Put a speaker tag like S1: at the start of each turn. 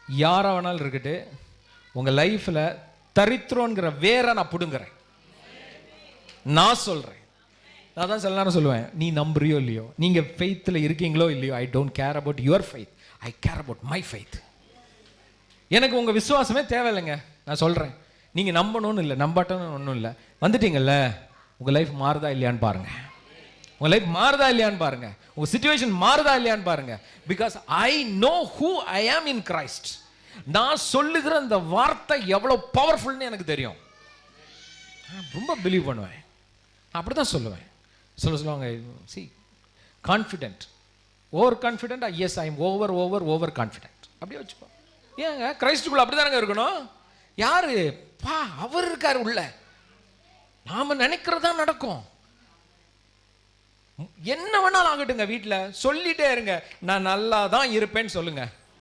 S1: யாரா வேணாலும் இருக்கட்டு, உங்கள் லைஃப்பில் தரித்திரங்கிற வேற நான் பிடுங்குறேன். நான் சொல்கிறேன். நான் தான் சில நேரம் சொல்லுவேன், நீ நம்புறியோ இல்லையோ, நீங்கள் ஃபெய்த்தில் இருக்கீங்களோ இல்லையோ, I don't care about your faith, I care about my faith. எனக்கு உங்கள் விசுவாசமே தேவையில்லைங்க. நான் சொல்கிறேன், நீங்கள் நம்பணும்னு இல்லை, நம்பாட்டணும் ஒன்றும் இல்லை. வந்துட்டீங்கல்ல, உங்கள் லைஃப் மாறுதா இல்லையான்னு பாருங்கள். உங்கள் லைஃப் மாறுதா இல்லையான்னு பாருங்கள். உங்கள் சிச்சுவேஷன் மாறுதா இல்லையான்னு பாருங்கள். Because I know who I ஆம் இன் கிரைஸ்ட். நான் சொல்லுகிற அந்த வார்த்தை எவ்வளோ பவர்ஃபுல்னு எனக்கு தெரியும். ரொம்ப பிலீவ் பண்ணுவேன். அப்படி தான் சொல்லுவேன். சொல்லுவாங்க, she confident, over confident. Yes, I am over confident. அப்படியே வச்சுப்போம். ஏங்க கிரைஸ்டுக்குள்ள அப்படி தானங்க இருக்கணும். யாரு பா அவர் இருக்காரு உள்ள, நாம நினைக்கிறதா நடக்கும். என்ன வேணாலும் ஆகட்டுங்க. வீட்டில் சொல்லிட்டே இருங்க, நான் நல்லா தான் இருப்பேன்னு சொல்லுங்க.